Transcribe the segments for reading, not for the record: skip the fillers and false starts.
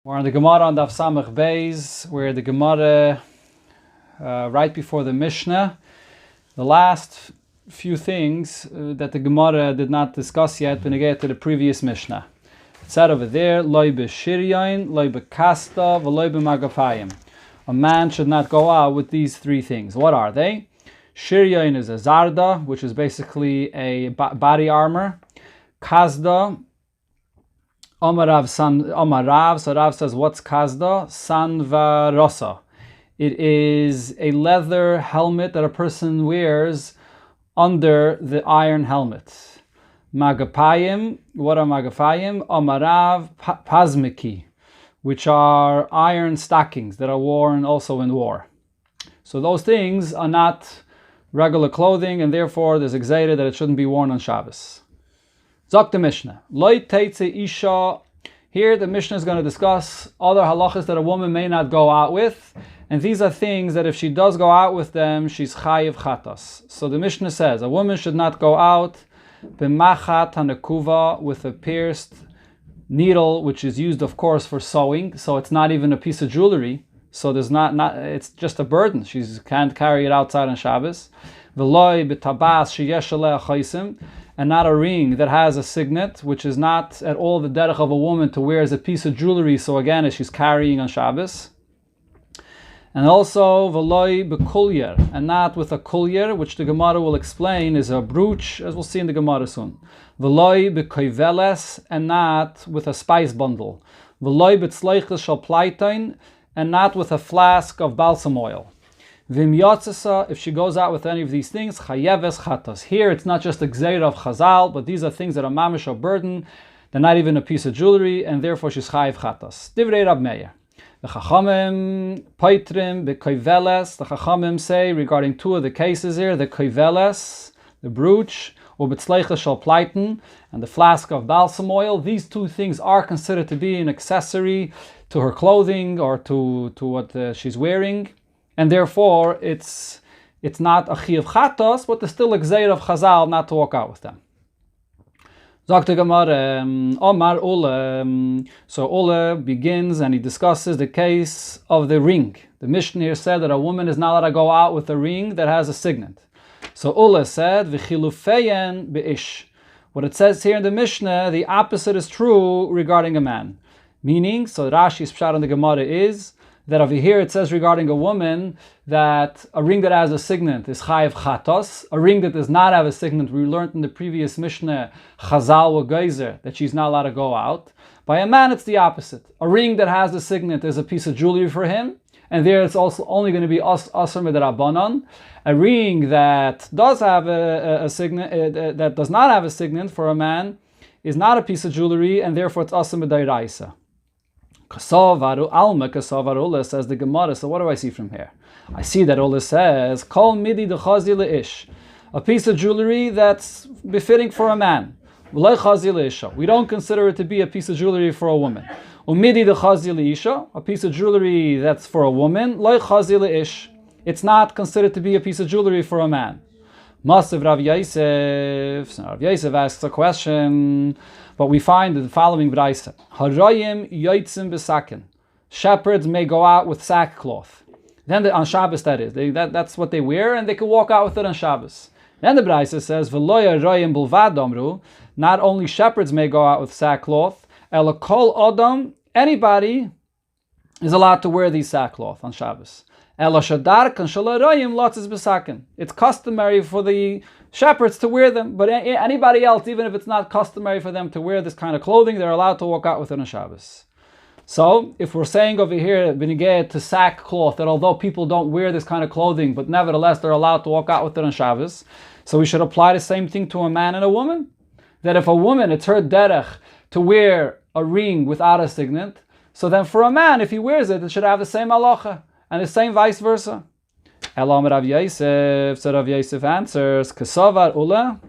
We're on the Gemara on Daf Samach Beis, where the Gemara, right before the Mishnah, the last few things that the Gemara did not discuss yet, when we get to the previous Mishnah. It said over there, Loi b'shiryain, loi b'kasta, v'loi b'magafayim. A man should not go out with these three things. What are they? Shiryain is a zarda, which is basically a body armor. Kasda, Omarav, so Rav says, what's Kasda? Sanvarosa. It is a leather helmet that a person wears under the iron helmet. Magapayim, what are Magapayim? Omarav Pazmiki, which are iron stockings that are worn also in war. So those things are not regular clothing, and therefore there's excited that it shouldn't be worn on Shabbos. Zok the Mishnah. Loi teitze isha. Here the Mishnah is going to discuss other halachas that a woman may not go out with. And these are things that if she does go out with them, she's chayiv chatas. So the Mishnah says a woman should not go out b'machat hanekuva, with a pierced needle, which is used of course for sewing. So it's not even a piece of jewelry. So there's not it's just a burden. She can't carry it outside on Shabbos. V'loi b'tabas sheyesh aleh chaisim. And not a ring that has a signet, which is not at all the derech of a woman to wear as a piece of jewelry, so again, as she's carrying on Shabbos. And also, v'loi b'kulyer, and not with a kulyer, which the Gemara will explain is a brooch, as we'll see in the Gemara soon. V'loi b'koiveles, and not with a spice bundle. V'loi b'tzleiches shal pleitain, and not with a flask of balsam oil. Vim yotzesa, if she goes out with any of these things, chayeves chatas. Here it's not just a gzeira of chazal, but these are things that are mamish or burden. They're not even a piece of jewelry, and therefore she's chayev chatas. Divrei Rab Meir. The chachamim paitrim bekoiveles. The chachamim say regarding two of the cases here, the koiveles, the brooch, or betzleicha shal pleiten, and the flask of balsam oil. These two things are considered to be an accessory to her clothing or to what she's wearing. And therefore, it's not a chiyuv chatos, but there's still a gzeir of chazal not to walk out with them. Zok the Gemara, Omar Ule. So Ule begins and he discusses the case of the ring. The Mishnah here said that a woman is not allowed to go out with a ring that has a signet. So Ule said, V'chilufeyen be'ish. What it says here in the Mishnah, the opposite is true regarding a man. Meaning, so Rashi's pshat on the Gemara is, that over here it says regarding a woman that a ring that has a signet is chayiv chatos. A ring that does not have a signet, we learned in the previous Mishnah, chazal wa geyser, that she's not allowed to go out. By a man it's the opposite. A ring that has a signet is a piece of jewelry for him, and there it's also only going to be asur midrabanan. A ring that does have a signet, that does not have a signet for a man, is not a piece of jewelry, and therefore it's asur midairaisa. Kasovaru alma kasovar Ula, says the Gemara. So what do I see from here? I see that Ula says, Kol midi dechazi leish, a piece of jewelry that's befitting for a man. V'loi chazi leisha, we don't consider it to be a piece of jewelry for a woman. Umidi dechazi leisha, a piece of jewelry that's for a woman. Loi chazi leish, it's not considered to be a piece of jewelry for a man. Masav Rav Yosef. So Rav Yosef asks a question, but we find the following brayse: Harayim yotzim b'sakin. Shepherds may go out with sackcloth. Then on Shabbos, that is, that's what they wear, and they can walk out with it on Shabbos. Then the brayse says, V'lo harayim bulvad amru. Not only shepherds may go out with sackcloth, ela kol adam, anybody is allowed to wear these sackcloth on Shabbos. It's customary for the shepherds to wear them, but anybody else, even if it's not customary for them to wear this kind of clothing, they're allowed to walk out with it on Shabbos. So, if we're saying over here, benigeh to sackcloth, that although people don't wear this kind of clothing, but nevertheless they're allowed to walk out with it on Shabbos, so we should apply the same thing to a man and a woman. That if a woman, it's her derech to wear a ring without a signet, so then for a man, if he wears it, it should have the same halacha. And the same vice versa. Elam Rav Yosef, so Rav Yosef answers, Kasavar Ula.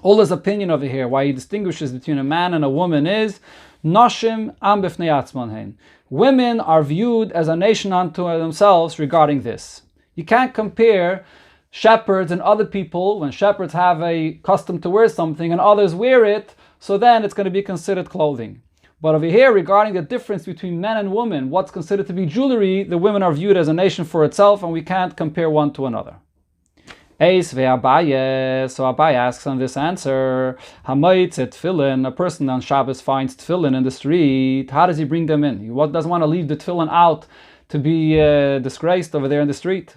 Ula's opinion over here, why he distinguishes between a man and a woman is, Noshim am b'fnei atzman hein. Women are viewed as a nation unto themselves regarding this. You can't compare shepherds and other people, when shepherds have a custom to wear something and others wear it, so then it's going to be considered clothing. But over here, regarding the difference between men and women, what's considered to be jewelry, the women are viewed as a nation for itself, and we can't compare one to another. Eis ve'Abaye. So Abaye asks on this answer, Hamoitze tefillin, a person on Shabbos finds tefillin in the street. How does he bring them in? He doesn't want to leave the tefillin out to be disgraced over there in the street.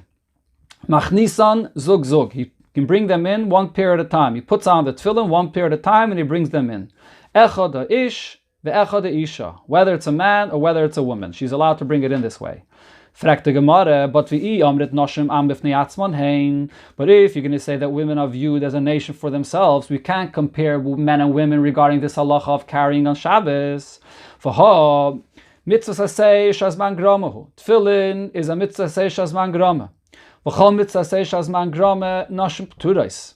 Machnisan zug zug. He can bring them in one pair at a time. He puts on the tefillin one pair at a time and he brings them in. Echad ha'ish ve'echad ha'isha. Whether it's a man or whether it's a woman, she's allowed to bring it in this way. Fragt the Gemara, but if you're going to say that women are viewed as a nation for themselves, we can't compare men and women regarding this halacha of carrying on Shabbos. For mitzvah say shazman gramahu. Tefillin is a mitzvah say shazman grama. V'chol mitzvah say shazman grama nashim pturais.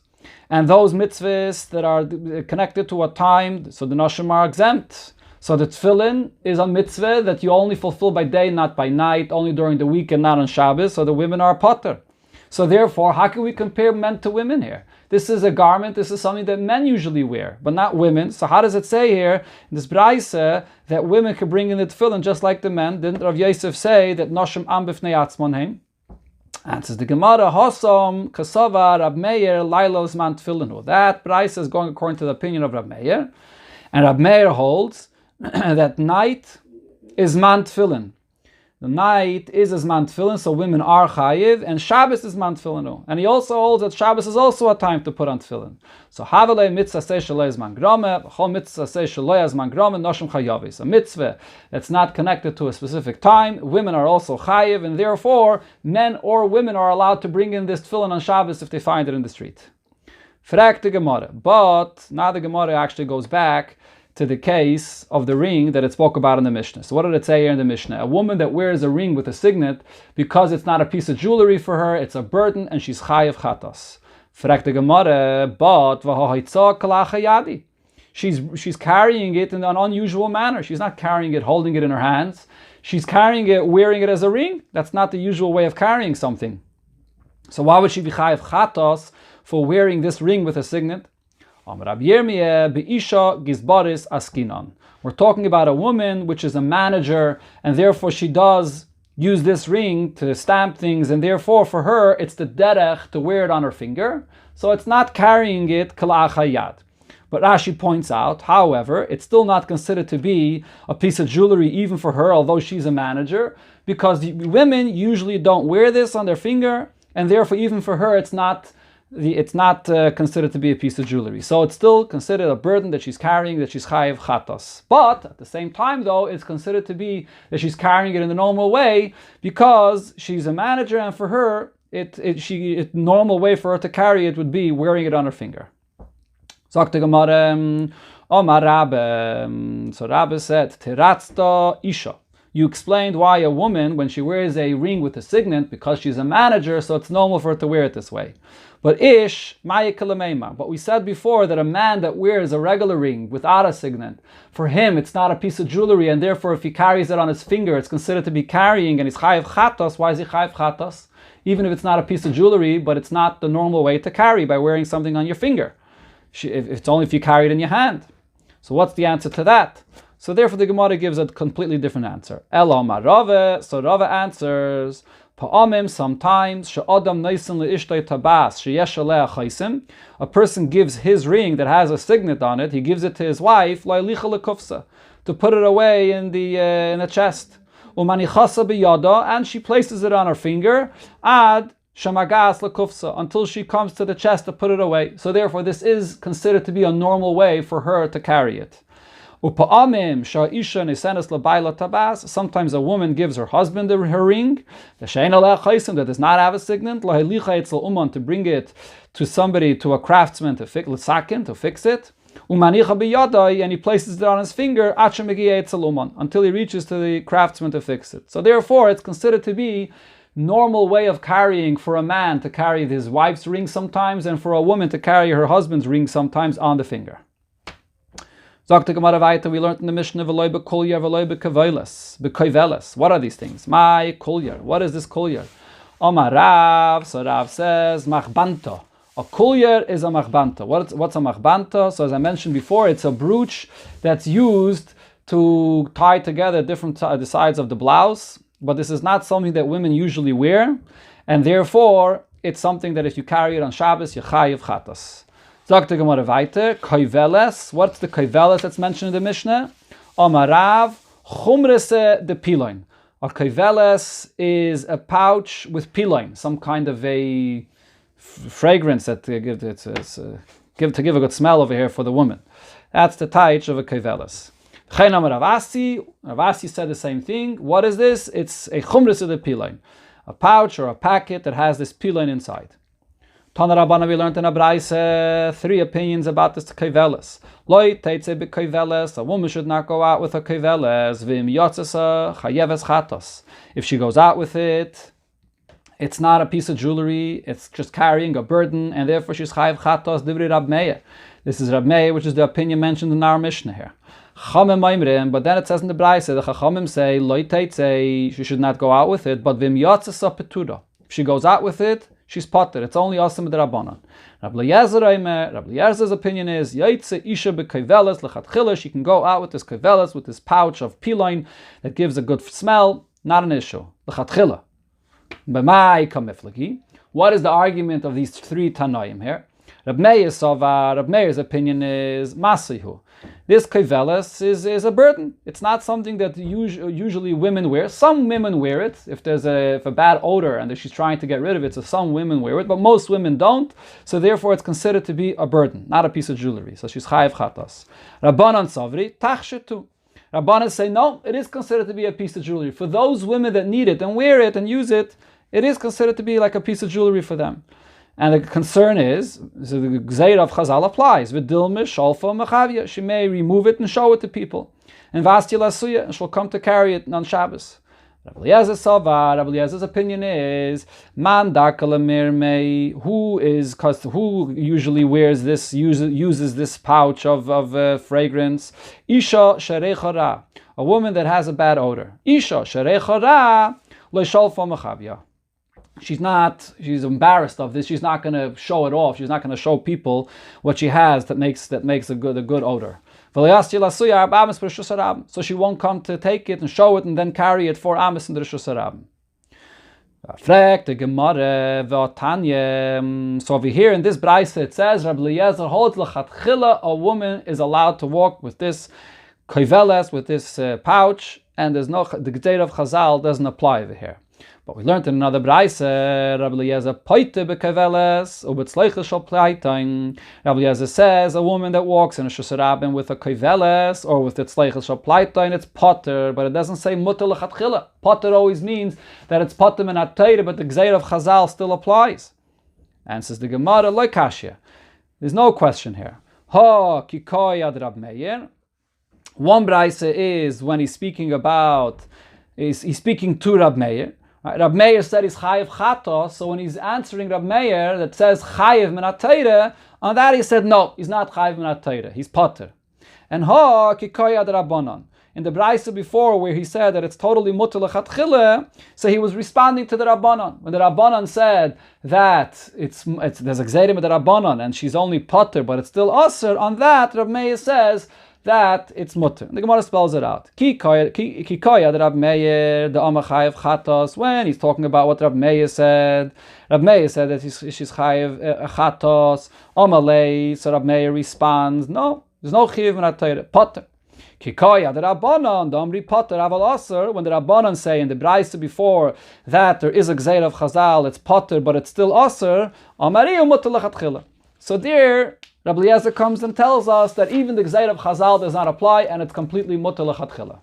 And those mitzvahs that are connected to a time, so the nashim are exempt. So the tefillin is a mitzvah that you only fulfill by day, not by night, only during the week and not on Shabbos, so the women are potter. So therefore, how can we compare men to women here? This is a garment, this is something that men usually wear, but not women. So how does it say here, in this braise, that women can bring in the tefillin just like the men? Didn't Rav Yosef say that noshim am b'fnei atzmon heim? Answers the Gemara, Hosom, Kasava, Rab Meir, Lailos man tefillinu. That braise is going according to the opinion of Rab Meir, and Rab Meir holds that night is man tefillin. The night is as man tefillin, so women are chayiv, and Shabbos is man tefillinu. And he also holds that Shabbos is also a time to put on tefillin. So havelei mitzvah say shaloi is man grama, chol mitzvah say shaloi is man grama, noshim chayavis. A mitzvah that's not connected to a specific time, women are also chayiv, and therefore men or women are allowed to bring in this tefillin on Shabbos if they find it in the street. Frag the Gemara. But now the Gemara actually goes back to the case of the ring that it spoke about in the Mishnah. So what did it say here in the Mishnah? A woman that wears a ring with a signet, because it's not a piece of jewelry for her, it's a burden, and she's chayav chatas. Fragt the Gemara, but she's carrying it in an unusual manner. She's not carrying it, holding it in her hands. She's carrying it, wearing it as a ring. That's not the usual way of carrying something. So why would she be chayav chatas for wearing this ring with a signet? We're talking about a woman which is a manager, and therefore she does use this ring to stamp things, and therefore for her it's the derech to wear it on her finger, so it's not carrying it kalachayad. But Rashi points out, however, it's still not considered to be a piece of jewelry even for her, although she's a manager, because the women usually don't wear this on their finger, and therefore even for her it's not considered to be a piece of jewelry. So it's still considered a burden that she's carrying, that she's chayiv chatos. But at the same time, though, it's considered to be that she's carrying it in the normal way because she's a manager, and for her, normal way for her to carry it would be wearing it on her finger. So Rabbi said, Teratzta Isha. You explained why a woman, when she wears a ring with a signet, because she's a manager, so it's normal for her to wear it this way. But Ish, Maya Kalamema. But we said before that a man that wears a regular ring without a signet, for him it's not a piece of jewelry, and therefore if he carries it on his finger, it's considered to be carrying, and he's chayiv chatos. Why is he chayiv chatos? Even if it's not a piece of jewelry, but it's not the normal way to carry by wearing something on your finger. It's only if you carry it in your hand. So what's the answer to that? So therefore the Gemara gives a completely different answer. Elamar Rava, so Rava answers, Pa'amim, sometimes, she'adam neisin le'ishtay tabas, she'yesh alea chaisim, a person gives his ring that has a signet on it, he gives it to his wife, lo'ilicha lekufsa, to put it away in the chest. Umanichasa biyada, and she places it on her finger, ad shamagas lekufsa, until she comes to the chest to put it away. So therefore this is considered to be a normal way for her to carry it. Sometimes a woman gives her husband her ring that does not have a signet, to bring it to somebody, to a craftsman to fix it, and he places it on his finger until he reaches to the craftsman to fix it. So therefore it's considered to be normal way of carrying for a man to carry his wife's ring sometimes, and for a woman to carry her husband's ring sometimes on the finger. We learned in the Mishnah, what are these things? My kulyar. What is this kulyar? Omar Rav, so Rav says, machbanta. A kulyar is a machbanta. What's a machbanta? So as I mentioned before, it's a brooch that's used to tie together different the sides of the blouse, but this is not something that women usually wear, and therefore it's something that if you carry it on Shabbos, you're chayiv chatas. Sagt the Gemara weiter, koiveles. What's the koiveles that's mentioned in the Mishnah? Amarav chumrese de piloin. A koiveles is a pouch with piloin, some kind of a fragrance that to give a good smell over here for the woman. That's the taich of a koiveles. Ravasi said the same thing. What is this? It's a chumrese de piloin, a pouch or a packet that has this piloin inside. Tana Rabbana, we learned in a Braise 3 opinions about this koiveles. Loi teitze be koiveles, a woman should not go out with a koiveles. Vim yotzesa chayeves chatos. If she goes out with it, it's not a piece of jewelry, it's just carrying a burden, and therefore she's chayev chatos divri Rab Meir. This is Rab Meir, which is the opinion mentioned in our Mishnah here. Chamim maimrim, but then it says in the Braise, the Chachamim say, Loi teitze, she should not go out with it, but vim yotzesa petura. If she goes out with it, she's potter. It's only awesome with the Rabbanan. Rabbi Yerzer's opinion is Yaitze Isha bekoiveles lechatchila. She can go out with this koiveles, with this pouch of piloin that gives a good smell. Not an issue. Lechatchila. B'mai kamiflagi. What is the argument of these 3 Tanoim here? Rab Meir's opinion is Masihu. This koiveles is a burden. It's not something that usually women wear. Some women wear it if there's a bad odor and that she's trying to get rid of it. So some women wear it, but most women don't. So therefore, it's considered to be a burden, not a piece of jewelry. So she's chayiv chatas. Rabbanan savri tachshetu. Rabbanan say no, it is considered to be a piece of jewelry for those women that need it and wear it and use it. It is considered to be like a piece of jewelry for them. And the concern is, so the Gzeir of Chazal applies. V'dilme shalfa mechavya. She may remove it and show it to people. And Vasti lasuya, and she'll come to carry it on Shabbos. Rabbi Eliezer's opinion is, Man darkala mirmei, who usually wears this, uses this pouch of fragrance. Isha sherechara, a woman that has a bad odor. Isha sherechara le shalfa mechavya. She's embarrassed of this. She's not going to show it off. She's not going to show people what she has that makes a good odor. So she won't come to take it and show it and then carry it for Amis in the Rishus Harabim. So over here in this Braise it says, Rabbi Eliezer holds l'chatchila, a woman is allowed to walk with this koiveles, with this pouch, and the Gzeir of Chazal doesn't apply over here. But we learned in another Braise, Rabbi Eliezer poite bekoiveles ubetzleichel shel pleitayn. Rabbi Eliezer says a woman that walks in a Rishus Harabim with a koiveles or with its tzleichel shel pleitayn, it's potter, but it doesn't say mutter lechatchila. Potter always means that it's potter menat Torah, but the Gzeir of Chazal still applies. And says the Gemara lo kashya. There's no question here. Ha kikoy ad Rab Meir. One Braise is when he's speaking to Rab Meir. Right. Rab Meir said he's chayiv chatos, so when he's answering Rab Meir that says chayiv menat Torah, on that he said no, he's not chayiv menat Torah, he's potter. And ha kikoy ad Rabbanan. In the Braise before where he said that it's totally mutter lechatchila, so he was responding to the Rabbanan. When the Rabbanan said that there's a gzeirim with the Rabbanan and she's only potter but it's still aser, on that Rab Meir says that it's mutter. The Gemara spells it out. Ki koyad Rab Meir the amachayev chatos. When he's talking about what Rab Meir said that she's chayev chatos. Amalei. So Rab Meir responds, no, there's no chayev menat Torah. Potter. Ki koyad Rabbanan the amri potter aval aser. When the Rabbanan say in the Braise before that there is a gzeir of Chazal, it's potter but it's still aser. Amari mutter lechatchila. So there, Rabbi Eliezer comes and tells us that even the Gzeir of Chazal does not apply and it's completely mutter lechatchila.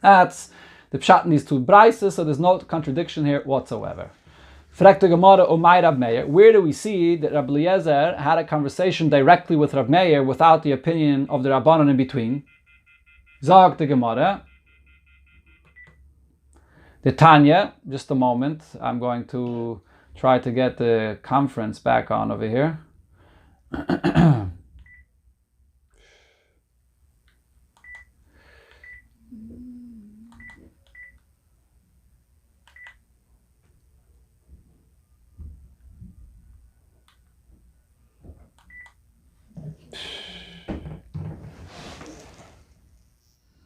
That's the pshat in these 2 Braises, so there's no contradiction here whatsoever. Frek the Gemara Umay Rab Meir. Where do we see that Rabbi Eliezer had a conversation directly with Rab Meir without the opinion of the Rabbanan in between? Zag the Gemara. The Tanya, just a moment, I'm going to try to get the conference back on over here.